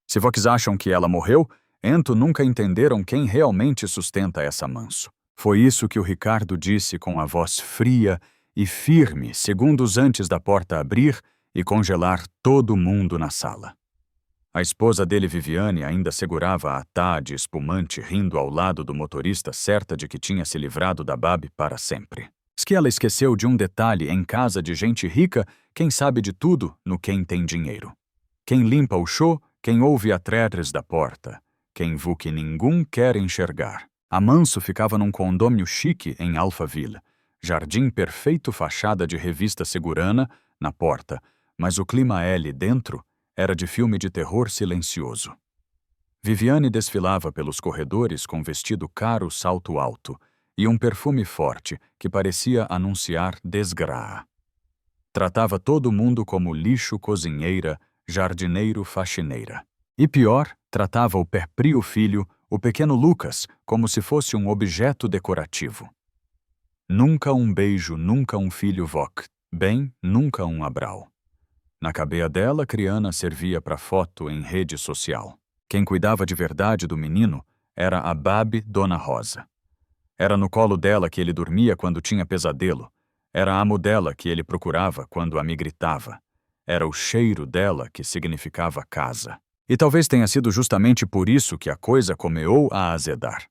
Se vocês acham que ela morreu, ento nunca entenderam quem realmente sustenta essa manso. Foi isso que o Ricardo disse com a voz fria e firme, segundos antes da porta abrir e congelar todo mundo na sala. A esposa dele, Viviane, ainda segurava a tá de espumante rindo ao lado do motorista, certa de que tinha se livrado da Babi para sempre. Que ela esqueceu de um detalhe em casa de gente rica, quem sabe de tudo no quem tem dinheiro. Quem limpa o chão, quem ouve atrás da porta, quem vê que ninguém quer enxergar. A manso ficava num condômino chique em Alphaville. Jardim perfeito, fachada de revista Segurana na porta, mas o clima L dentro era de filme de terror silencioso. Viviane desfilava pelos corredores com vestido caro, salto alto e um perfume forte que parecia anunciar desgraça. Tratava todo mundo como lixo, cozinheira, jardineiro, faxineira. E pior, tratava o Perprio filho, o pequeno Lucas, como se fosse um objeto decorativo. Nunca um beijo, nunca um filho voc, bem, nunca um abrau. Na cabeça dela, Criana servia para foto em rede social. Quem cuidava de verdade do menino era a Babi Dona Rosa. Era no colo dela que ele dormia quando tinha pesadelo. Era a amo dela que ele procurava quando a me gritava. Era o cheiro dela que significava casa. E talvez tenha sido justamente por isso que a coisa começou a azedar.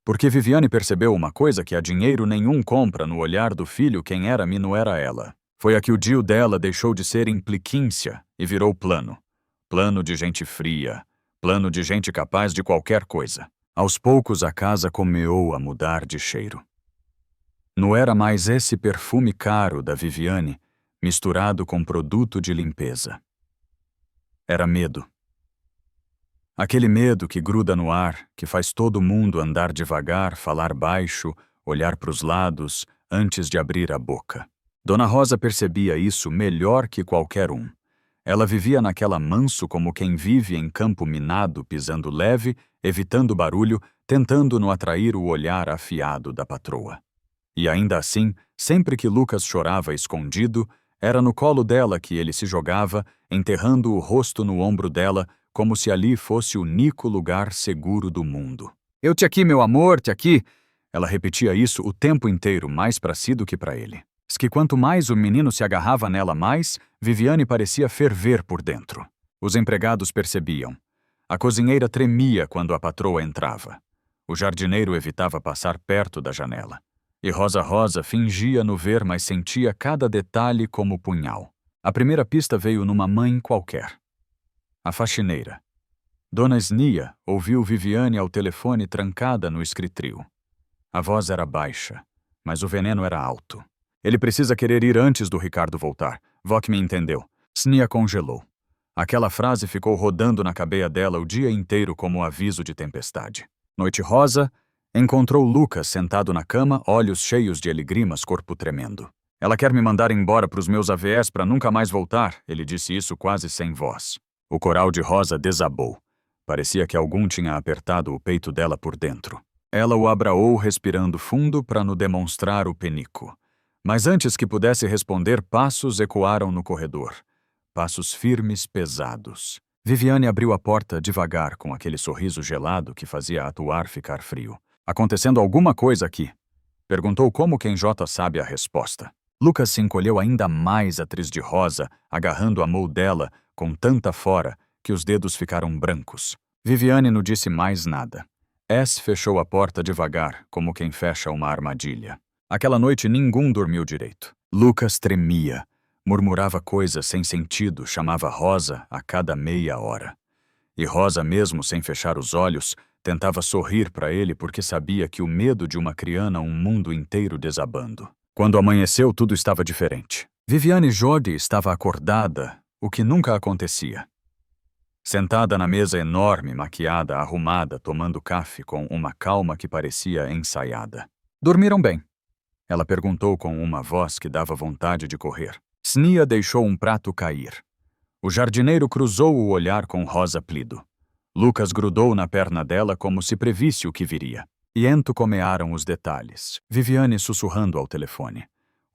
Porque Viviane percebeu uma coisa que a dinheiro nenhum compra no olhar do filho quem era-me não era ela. Foi a que o dio dela deixou de ser implicância e virou plano. Plano de gente fria. Plano de gente capaz de qualquer coisa. Aos poucos a casa começou a mudar de cheiro. Não era mais esse perfume caro da Viviane, misturado com produto de limpeza. Era medo. Aquele medo que gruda no ar, que faz todo mundo andar devagar, falar baixo, olhar para os lados, antes de abrir a boca. Dona Rosa percebia isso melhor que qualquer um. Ela vivia naquela manso como quem vive em campo minado, pisando leve, evitando barulho, tentando não atrair o olhar afiado da patroa. E ainda assim, sempre que Lucas chorava escondido, era no colo dela que ele se jogava, enterrando o rosto no ombro dela, como se ali fosse o único lugar seguro do mundo. Eu te aqui, meu amor, te aqui. Ela repetia isso o tempo inteiro, mais para si do que para ele. Diz que quanto mais o menino se agarrava nela mais, Viviane parecia ferver por dentro. Os empregados percebiam. A cozinheira tremia quando a patroa entrava. O jardineiro evitava passar perto da janela. E Rosa fingia não ver, mas sentia cada detalhe como punhal. A primeira pista veio numa mãe qualquer. A faxineira. Dona Esnia ouviu Viviane ao telefone trancada no escritório. A voz era baixa, mas o veneno era alto. Ele precisa querer ir antes do Ricardo voltar. Voc me entendeu. Snia congelou. Aquela frase ficou rodando na cabeça dela o dia inteiro como um aviso de tempestade. Noite rosa, encontrou Lucas sentado na cama, olhos cheios de alegrimas, corpo tremendo. Ela quer me mandar embora pros meus AVS para nunca mais voltar, ele disse isso quase sem voz. O coral de Rosa desabou. Parecia que algum tinha apertado o peito dela por dentro. Ela o abraou respirando fundo para no demonstrar o penico. Mas antes que pudesse responder, passos ecoaram no corredor. Passos firmes, pesados. Viviane abriu a porta devagar com aquele sorriso gelado que fazia atuar ficar frio. Acontecendo alguma coisa aqui? Perguntou como quem J sabe a resposta. Lucas se encolheu ainda mais atrás de Rosa, agarrando a mão dela com tanta fora que os dedos ficaram brancos. Viviane não disse mais nada. S fechou a porta devagar, como quem fecha uma armadilha. Aquela noite ninguém dormiu direito. Lucas tremia, murmurava coisas sem sentido, chamava Rosa a cada meia hora. E Rosa, mesmo sem fechar os olhos, tentava sorrir para ele porque sabia que o medo de uma criança um mundo inteiro desabando. Quando amanheceu, tudo estava diferente. Viviane Jordi estava acordada, o que nunca acontecia. Sentada na mesa enorme, maquiada, arrumada, tomando café com uma calma que parecia ensaiada. Dormiram bem? Ela perguntou com uma voz que dava vontade de correr. Snia deixou um prato cair. O jardineiro cruzou o olhar com Rosa Plido. Lucas grudou na perna dela como se previsse o que viria. E entucomearam os detalhes. Viviane sussurrando ao telefone.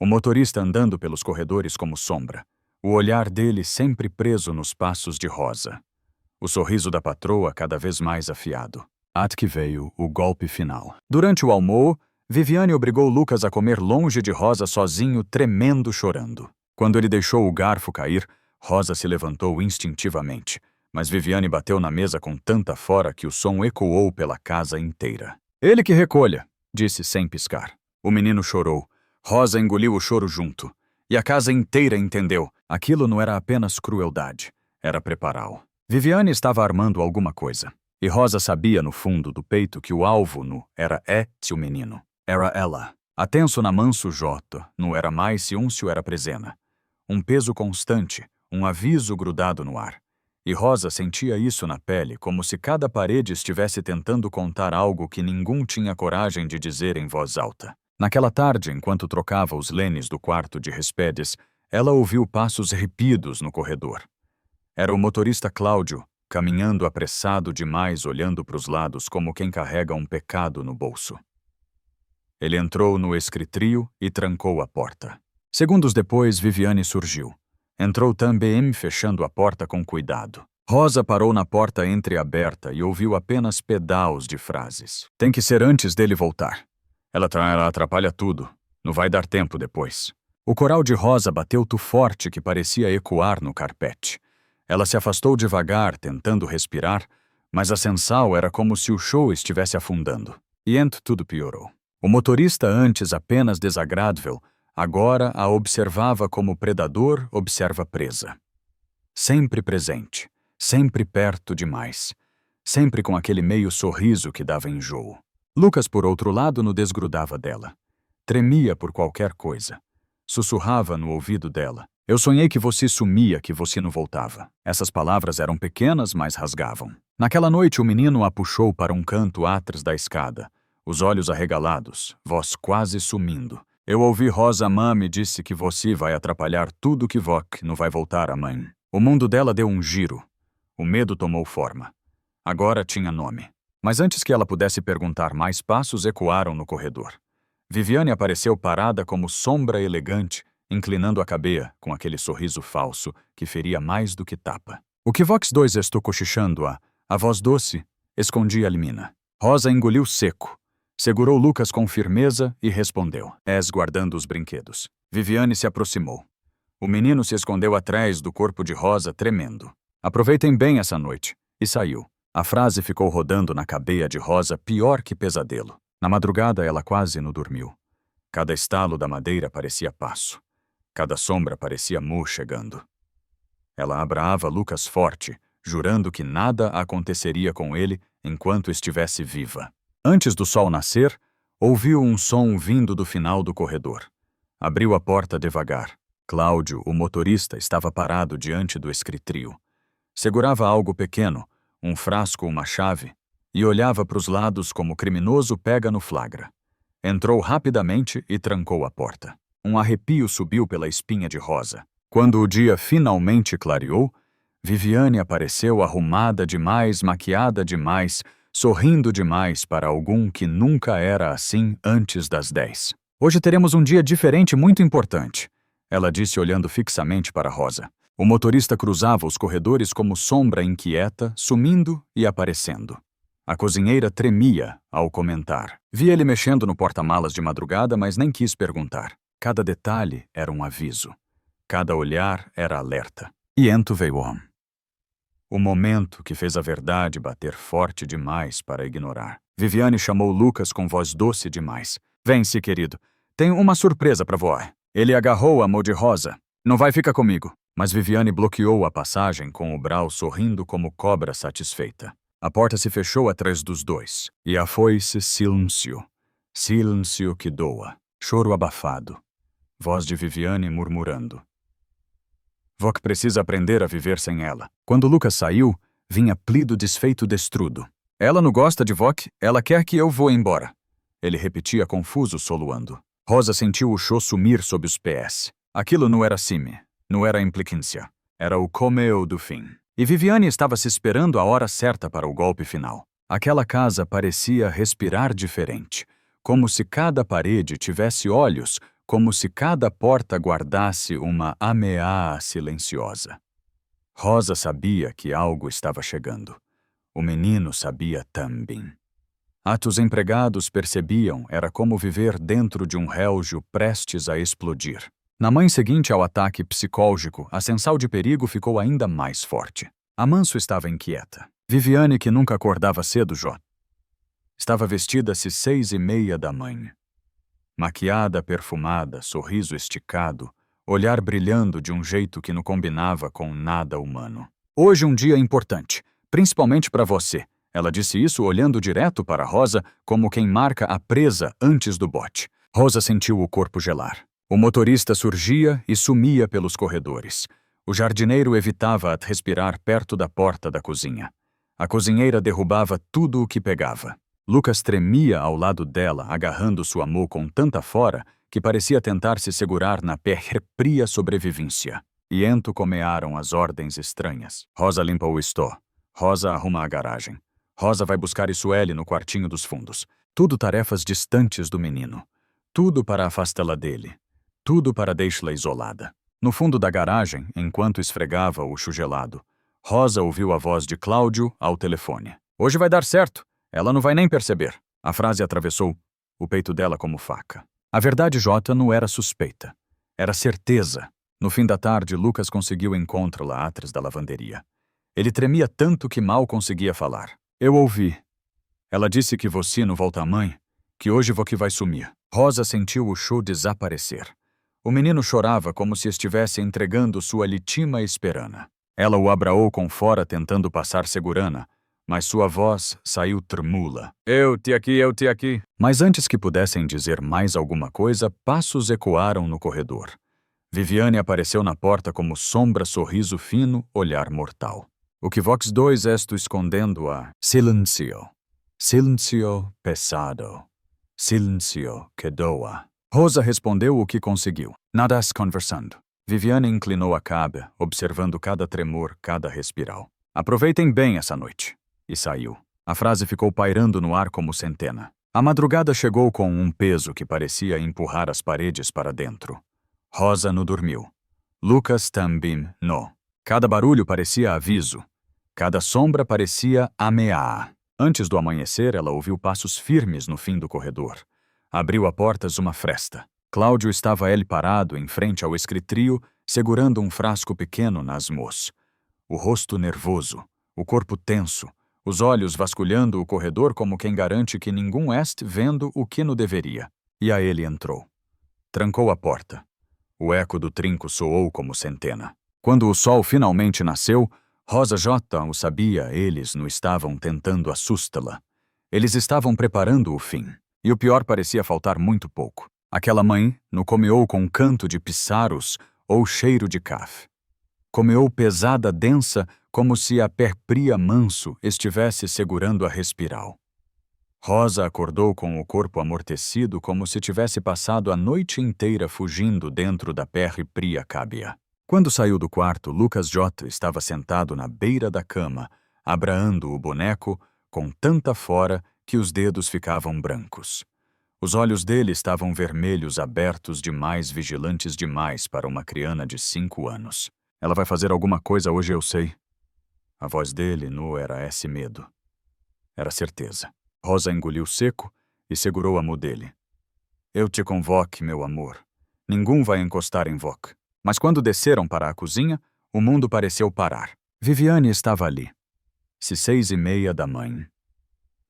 O motorista andando pelos corredores como sombra. O olhar dele sempre preso nos passos de Rosa. o sorriso da patroa cada vez mais afiado. Até que veio o golpe final. Durante o almoço, Viviane obrigou Lucas a comer longe de Rosa sozinho, tremendo, chorando. Quando ele deixou o garfo cair, Rosa se levantou instintivamente, mas Viviane bateu na mesa com tanta fora que o som ecoou pela casa inteira. Ele que recolha, disse sem piscar. O menino chorou. Rosa engoliu o choro junto. E a casa inteira entendeu. Aquilo não era apenas crueldade, era prepará-lo. Viviane estava armando alguma coisa. E Rosa sabia no fundo do peito que o alvo não era o menino. Era ela. Atenso na manso jota, não era mais se úncio era presena. Um peso constante, um aviso grudado no ar. E Rosa sentia isso na pele, como se cada parede estivesse tentando contar algo que ninguém tinha coragem de dizer em voz alta. Naquela tarde, enquanto trocava os lenes do quarto de Respedes, ela ouviu passos ripidos no corredor. Era o motorista Cláudio, caminhando apressado demais, olhando para os lados como quem carrega um pecado no bolso. Ele entrou no escritrio e trancou a porta. Segundos depois, Viviane surgiu. Entrou também, fechando a porta com cuidado. Rosa parou na porta entreaberta e ouviu apenas pedaços de frases. Tem que ser antes dele voltar. Ela atrapalha tudo. Não vai dar tempo depois. O coral de Rosa bateu tão forte que parecia ecoar no carpete. Ela se afastou devagar, tentando respirar, mas a sensal era como se o show estivesse afundando. E tudo piorou. O motorista, antes apenas desagradável, agora a observava como o predador observa a presa. Sempre presente, sempre perto demais, sempre com aquele meio sorriso que dava enjoo. Lucas, por outro lado, não desgrudava dela. Tremia por qualquer coisa. Sussurrava no ouvido dela. Eu sonhei que você sumia, que você não voltava. Essas palavras eram pequenas, mas rasgavam. Naquela noite, o menino a puxou para um canto atrás da escada, os olhos arregalados, voz quase sumindo. Eu ouvi Rosa me disse que você vai atrapalhar tudo que Vok não vai voltar a mãe. O mundo dela deu um giro. O medo tomou forma. Agora tinha nome. Mas antes que ela pudesse perguntar, mais passos ecoaram no corredor. Viviane apareceu parada como sombra elegante, inclinando a cabeça com aquele sorriso falso que feria mais do que tapa. O que Vox 2 estou cochichando a voz doce, escondia a limina. Rosa engoliu seco. Segurou Lucas com firmeza e respondeu, guardando os brinquedos. Viviane se aproximou. O menino se escondeu atrás do corpo de Rosa, tremendo. Aproveitem bem essa noite. E saiu. A frase ficou rodando na cabeça de Rosa, pior que pesadelo. Na madrugada, ela quase não dormiu. Cada estalo da madeira parecia passo. Cada sombra parecia Mu chegando. Ela abraava Lucas forte, jurando que nada aconteceria com ele enquanto estivesse viva. Antes do sol nascer, ouviu um som vindo do final do corredor. Abriu a porta devagar. Cláudio, o motorista, estava parado diante do escritrio. Segurava algo pequeno, um frasco, uma chave, e olhava para os lados como criminoso pega no flagra. Entrou rapidamente e trancou a porta. Um arrepio subiu pela espinha de Rosa. Quando o dia finalmente clareou, Viviane apareceu arrumada demais, maquiada demais, sorrindo demais para algum que nunca era assim antes das 10. Hoje teremos um dia diferente muito importante, ela disse olhando fixamente para Rosa. O motorista cruzava os corredores como sombra inquieta, sumindo e aparecendo. A cozinheira tremia ao comentar. Vi ele mexendo no porta-malas de madrugada, mas nem quis perguntar. Cada detalhe era um aviso. Cada olhar era alerta. E veio o momento que fez a verdade bater forte demais para ignorar. Viviane chamou Lucas com voz doce demais. Vem-se, querido. Tenho uma surpresa para você. Ele agarrou a mão de Rosa. Não vai ficar comigo. Mas Viviane bloqueou a passagem com o brau sorrindo como cobra satisfeita. A porta se fechou atrás dos dois. E foi-se silêncio. Silêncio que doa. Choro abafado. Voz de Viviane murmurando. Vok precisa aprender a viver sem ela. Quando Lucas saiu, vinha plido desfeito destrudo. Ela não gosta de Vok, ela quer que eu vou embora. Ele repetia confuso, soluando. Rosa sentiu o chão sumir sob os pés. Aquilo não era cime, não era implicância. Era o comeu do fim. E Viviane estava se esperando a hora certa para o golpe final. Aquela casa parecia respirar diferente, como se cada parede tivesse olhos, como se cada porta guardasse uma ameaça silenciosa. Rosa sabia que algo estava chegando. O menino sabia também. Os empregados percebiam, era como viver dentro de um relógio prestes a explodir. Na manhã seguinte ao ataque psicólogo, a sensação de perigo ficou ainda mais forte. Amanso estava inquieta. Viviane, que nunca acordava cedo, estava vestida-se 6:30 da manhã. Maquiada, perfumada, sorriso esticado, olhar brilhando de um jeito que não combinava com nada humano. Hoje um dia importante, principalmente para você. Ela disse isso olhando direto para Rosa, como quem marca a presa antes do bote. Rosa sentiu o corpo gelar. O motorista surgia e sumia pelos corredores. O jardineiro evitava respirar perto da porta da cozinha. A cozinheira derrubava tudo o que pegava. Lucas tremia ao lado dela, agarrando sua mão com tanta fora que parecia tentar se segurar na pria sobrevivência. E ento comearam as ordens estranhas. Rosa limpa o estó. Rosa arruma a garagem. Rosa vai buscar Isuele no quartinho dos fundos. Tudo tarefas distantes do menino. Tudo para afastá-la dele. Tudo para deixá-la isolada. No fundo da garagem, enquanto esfregava o chão gelado, Rosa ouviu a voz de Cláudio ao telefone. Hoje vai dar certo. Ela não vai nem perceber. A frase atravessou o peito dela como faca. A verdade, Jota, não era suspeita. Era certeza. No fim da tarde, Lucas conseguiu encontrá-la atrás da lavanderia. Ele tremia tanto que mal conseguia falar. Eu ouvi. Ela disse que você não volta à mãe, que hoje você vai sumir. Rosa sentiu o show desaparecer. O menino chorava como se estivesse entregando sua última esperança. Ela o abraçou com fora tentando passar segurana, mas sua voz saiu tremula. Eu te aqui. Mas antes que pudessem dizer mais alguma coisa, passos ecoaram no corredor. Viviane apareceu na porta como sombra, sorriso fino, olhar mortal. O que Vox 2 esto escondendo a silencio. Silencio pesado. Silencio que doa. Rosa respondeu o que conseguiu. Nadas conversando. Viviane inclinou a cabeça, observando cada tremor, cada respiral. Aproveitem bem essa noite. E saiu. A frase ficou pairando no ar como centena. A madrugada chegou com um peso que parecia empurrar as paredes para dentro. Rosa não dormiu. Lucas também não. Cada barulho parecia aviso. Cada sombra parecia ameaça. Antes do amanhecer, ela ouviu passos firmes no fim do corredor. Abriu a portas uma fresta. Cláudio estava ele parado em frente ao escritório, segurando um frasco pequeno nas mãos. O rosto nervoso, o corpo tenso, os olhos vasculhando o corredor como quem garante que ninguém est vendo o que não deveria. E a ele entrou. Trancou a porta. O eco do trinco soou como centena. Quando o sol finalmente nasceu, Rosa J. o sabia, eles não estavam tentando assustá-la. Eles estavam preparando o fim. E o pior parecia faltar muito pouco. Aquela mãe não comeou com canto de píssaros ou cheiro de café. Comeou pesada, densa, como se a perpria manso estivesse segurando a respiral. Rosa acordou com o corpo amortecido como se tivesse passado a noite inteira fugindo dentro da perpria cábia. Quando saiu do quarto, Lucas J. estava sentado na beira da cama, abraando o boneco com tanta fora que os dedos ficavam brancos. Os olhos dele estavam vermelhos, abertos demais, vigilantes demais para uma criança de 5 anos. Ela vai fazer alguma coisa hoje, eu sei. A voz dele não era esse medo. Era certeza. Rosa engoliu seco e segurou a mão dele. Eu te convoque, meu amor. Ninguém vai encostar em voc. Mas quando desceram para a cozinha, o mundo pareceu parar. Viviane estava ali. 6:30 da manhã.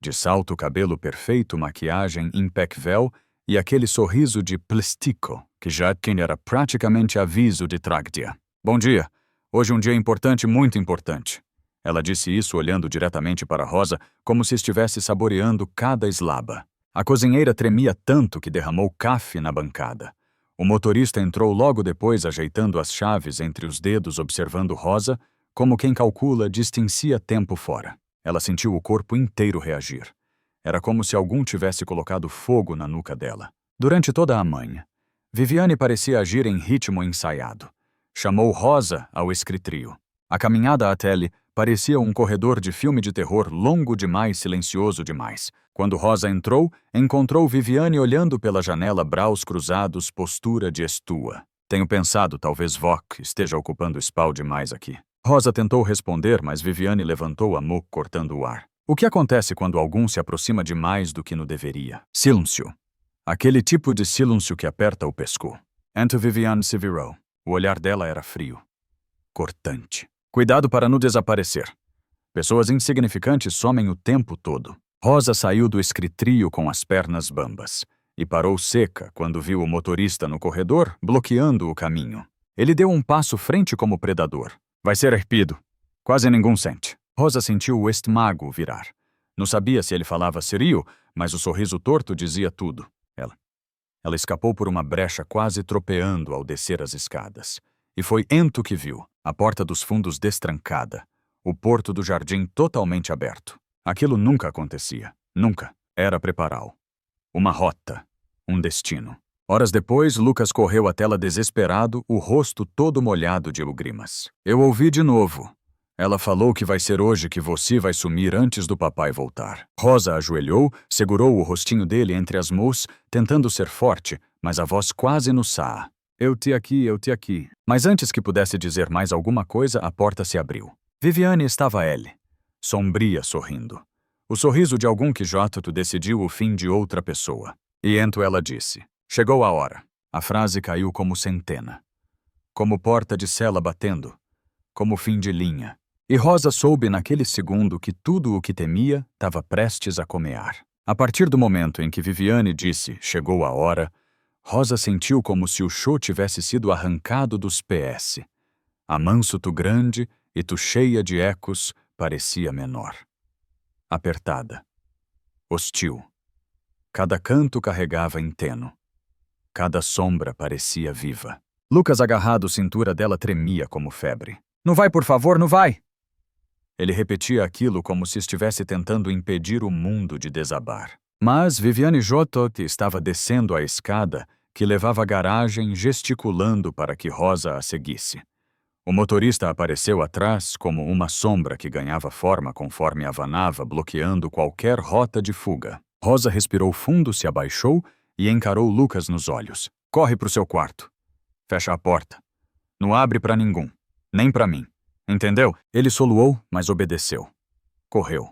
De salto, cabelo perfeito, maquiagem impecável e aquele sorriso de plástico que já era praticamente aviso de tragédia. Bom dia. Hoje um dia importante, muito importante. Ela disse isso olhando diretamente para Rosa, como se estivesse saboreando cada eslaba. A cozinheira tremia tanto que derramou café na bancada. O motorista entrou logo depois, ajeitando as chaves entre os dedos, observando Rosa, como quem calcula distancia tempo fora. Ela sentiu o corpo inteiro reagir. Era como se algum tivesse colocado fogo na nuca dela. Durante toda a manhã, Viviane parecia agir em ritmo ensaiado. Chamou Rosa ao escritório. A caminhada até ele parecia um corredor de filme de terror longo demais, silencioso demais. Quando Rosa entrou, encontrou Viviane olhando pela janela, braços cruzados, postura de estua. Tenho pensado, talvez Voc esteja ocupando espaço demais aqui. Rosa tentou responder, mas Viviane levantou a mão, cortando o ar. O que acontece quando algum se aproxima de mais do que no deveria? Silêncio. Aquele tipo de silêncio que aperta o pescoço. Então Viviane se virou. O olhar dela era frio. Cortante. Cuidado para não desaparecer. Pessoas insignificantes somem o tempo todo. Rosa saiu do escritório com as pernas bambas e parou seca quando viu o motorista no corredor bloqueando o caminho. Ele deu um passo frente como predador. Vai ser erpido. Quase ninguém sente. Rosa sentiu o estômago virar. Não sabia se ele falava sério, mas o sorriso torto dizia tudo. Ela escapou por uma brecha quase tropeando ao descer as escadas. E foi ento que viu, a porta dos fundos destrancada, o porto do jardim totalmente aberto. Aquilo nunca acontecia. Nunca. Era prepará-lo. Uma rota. Um destino. Horas depois, Lucas correu até ela desesperado, o rosto todo molhado de lágrimas. Eu ouvi de novo. Ela falou que vai ser hoje que você vai sumir antes do papai voltar. Rosa ajoelhou, segurou o rostinho dele entre as mãos, tentando ser forte, mas a voz quase no saá. Eu te aqui. Mas antes que pudesse dizer mais alguma coisa, a porta se abriu. Viviane estava ele, sombria, sorrindo. O sorriso de algum que Joto decidiu o fim de outra pessoa. E então ela disse, chegou a hora. A frase caiu como centena. Como porta de cela batendo. Como fim de linha. E Rosa soube naquele segundo que tudo o que temia estava prestes a comear. A partir do momento em que Viviane disse, chegou a hora, Rosa sentiu como se o chão tivesse sido arrancado dos pés. A manso tu grande e tu cheia de ecos parecia menor. Apertada. Hostil. Cada canto carregava inteno. Cada sombra parecia viva. Lucas agarrado, cintura dela tremia como febre. Não vai, por favor, não vai! Ele repetia aquilo como se estivesse tentando impedir o mundo de desabar. Mas Viviane Jotot estava descendo a escada que levava à garagem, gesticulando para que Rosa a seguisse. O motorista apareceu atrás como uma sombra que ganhava forma conforme avanava, bloqueando qualquer rota de fuga. Rosa respirou fundo, se abaixou e encarou Lucas nos olhos. Corre pro seu quarto. Fecha a porta. Não abre para ninguém. Nem para mim. Entendeu? Ele soluou, mas obedeceu. Correu.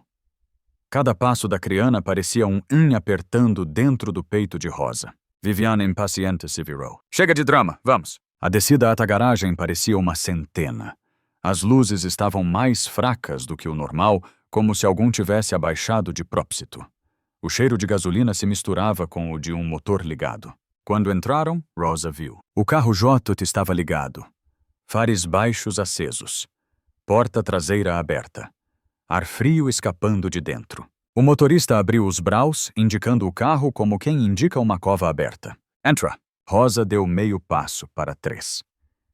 Cada passo da criana parecia um apertando dentro do peito de Rosa. Viviane impaciente se virou. Chega de drama, vamos! A descida até a garagem parecia uma centena. As luzes estavam mais fracas do que o normal, como se algum tivesse abaixado de própsito. O cheiro de gasolina se misturava com o de um motor ligado. Quando entraram, Rosa viu. O carro Jotot estava ligado. Fares baixos acesos. Porta traseira aberta. Ar frio escapando de dentro. O motorista abriu os braços, indicando o carro como quem indica uma cova aberta. Entra! Rosa deu meio passo para 3.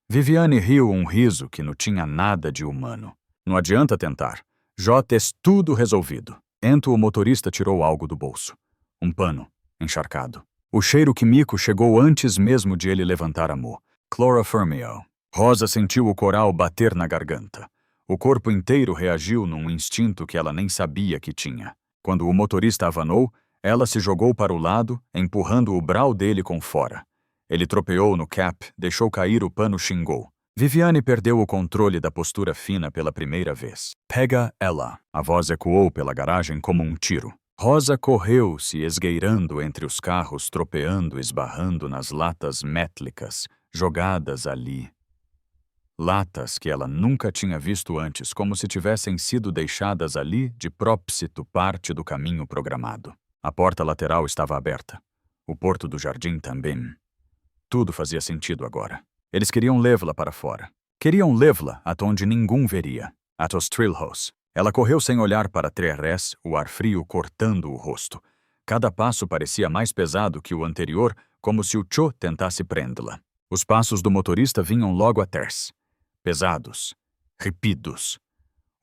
Viviane riu um riso que não tinha nada de humano. Não adianta tentar. Jotes tudo resolvido. Ento o motorista tirou algo do bolso. Um pano, encharcado. O cheiro químico chegou antes mesmo de ele levantar a mão. Chloroformio. Rosa sentiu o coral bater na garganta. O corpo inteiro reagiu num instinto que ela nem sabia que tinha. Quando o motorista avanou, ela se jogou para o lado, empurrando o brau dele com fora. Ele tropeou no cap, deixou cair o pano, xingou. Viviane perdeu o controle da postura fina pela primeira vez. Pega ela. A voz ecoou pela garagem como um tiro. Rosa correu, se esgueirando entre os carros, tropeando, esbarrando nas latas métlicas, jogadas ali. Latas que ela nunca tinha visto antes, como se tivessem sido deixadas ali de própsito, parte do caminho programado. A porta lateral estava aberta. O porto do jardim também. Tudo fazia sentido agora. Eles queriam levá-la para fora. Queriam levá-la até onde ninguém veria. Até os trilhos. Ela correu sem olhar para trás, o ar frio cortando o rosto. Cada passo parecia mais pesado que o anterior, como se o Cho tentasse prendê-la. Os passos do motorista vinham logo atrás. Pesados. Ripidos.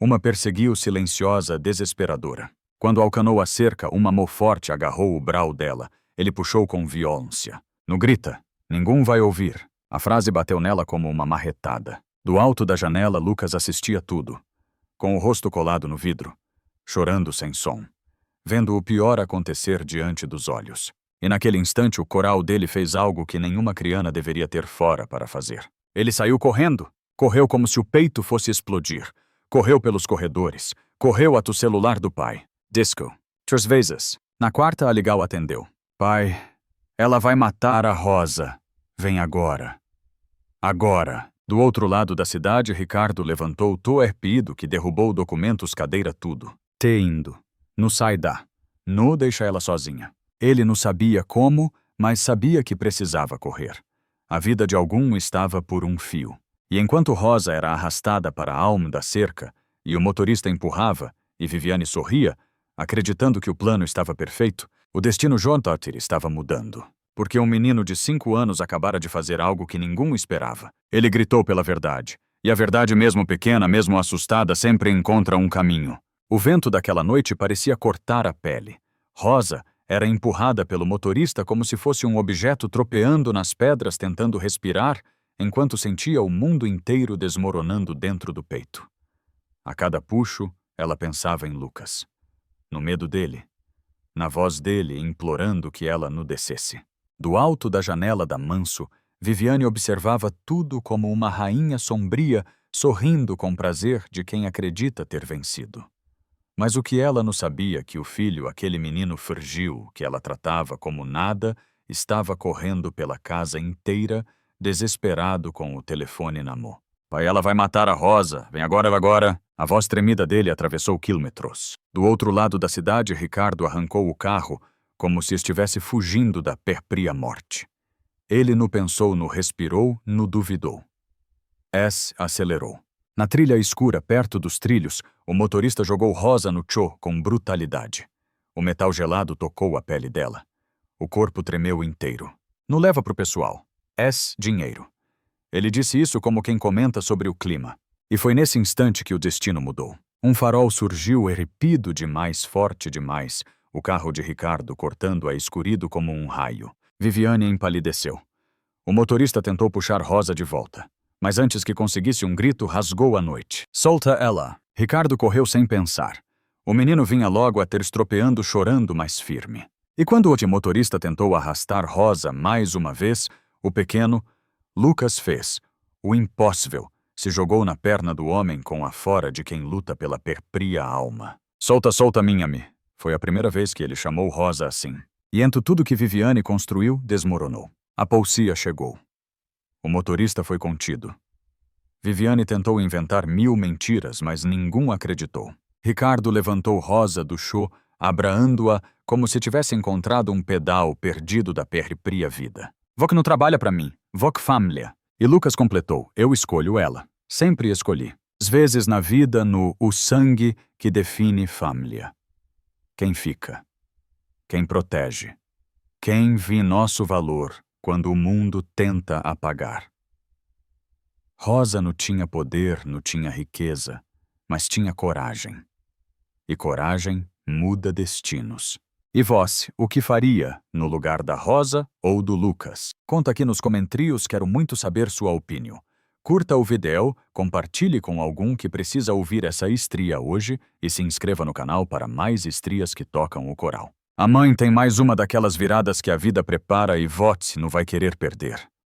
Uma perseguiu silenciosa, desesperadora. Quando alcanou a cerca, uma mão forte agarrou o brau dela. Ele puxou com violência. No grita. Ninguém vai ouvir. A frase bateu nela como uma marretada. Do alto da janela, Lucas assistia tudo. Com o rosto colado no vidro. Chorando sem som. Vendo o pior acontecer diante dos olhos. E naquele instante o coral dele fez algo que nenhuma criana deveria ter fora para fazer. Ele saiu correndo. Correu como se o peito fosse explodir. Correu pelos corredores. Correu até o celular do pai. Disco. 3 vezes. Na quarta, a Ligal atendeu. Pai, ela vai matar a Rosa. Vem agora. Agora. Do outro lado da cidade, Ricardo levantou o erpido que derrubou documentos, cadeira, tudo. Indo. No sai dá. No deixa ela sozinha. Ele não sabia como, mas sabia que precisava correr. A vida de algum estava por um fio. E enquanto Rosa era arrastada para a alma da cerca, e o motorista empurrava, e Viviane sorria, acreditando que o plano estava perfeito, o destino Jontotter estava mudando. Porque um menino de 5 anos acabara de fazer algo que ninguém esperava. Ele gritou pela verdade. E a verdade, mesmo pequena, mesmo assustada, sempre encontra um caminho. O vento daquela noite parecia cortar a pele. Rosa era empurrada pelo motorista como se fosse um objeto tropeando nas pedras tentando respirar, enquanto sentia o mundo inteiro desmoronando dentro do peito. A cada puxo, ela pensava em Lucas. No medo dele. Na voz dele implorando que ela no descesse. Do alto da janela da Manso, Viviane observava tudo como uma rainha sombria sorrindo com prazer de quem acredita ter vencido. Mas o que ela não sabia que o filho, aquele menino frágil que ela tratava como nada, estava correndo pela casa inteira, desesperado com o telefone na mão. Pai, ela vai matar a Rosa. Vem agora, agora. A voz tremida dele atravessou quilômetros. Do outro lado da cidade, Ricardo arrancou o carro, como se estivesse fugindo da perpria morte. Ele não pensou, no respirou, no duvidou. Acelerou. Na trilha escura, perto dos trilhos, o motorista jogou Rosa no chão com brutalidade. O metal gelado tocou a pele dela. O corpo tremeu inteiro. Não leva pro pessoal. Dinheiro. Ele disse isso como quem comenta sobre o clima. E foi nesse instante que o destino mudou. Um farol surgiu erguido demais, forte demais, o carro de Ricardo cortando a escuridão como um raio. Viviane empalideceu. O motorista tentou puxar Rosa de volta. Mas antes que conseguisse um grito, rasgou a noite. Solta ela. Ricardo correu sem pensar. O menino vinha logo a ter estropeando, chorando mais firme. E quando o motorista tentou arrastar Rosa mais uma vez, o pequeno, Lucas fez o impossível, se jogou na perna do homem com a fora de quem luta pela perpria alma. Solta, solta, minha-me. Foi a primeira vez que ele chamou Rosa assim. E entre tudo que Viviane construiu, desmoronou. A polícia chegou. O motorista foi contido. Viviane tentou inventar 1000 mentiras, mas ninguém acreditou. Ricardo levantou Rosa do chão, abraando-a como se tivesse encontrado um pedal perdido da perpria vida. Voc não trabalha pra mim. Voc família. E Lucas completou. Eu escolho ela. Sempre escolhi. Às vezes na vida, o sangue que define família. Quem fica. Quem protege. Quem vê nosso valor quando o mundo tenta apagar. Rosa não tinha poder, não tinha riqueza, mas tinha coragem. E coragem muda destinos. E vós, o que faria no lugar da Rosa ou do Lucas? Conta aqui nos comentários, quero muito saber sua opinião. Curta o vídeo, compartilhe com algum que precisa ouvir essa estria hoje e se inscreva no canal para mais estrias que tocam o coral. A mãe tem mais uma daquelas viradas que a vida prepara e vote não vai querer perder.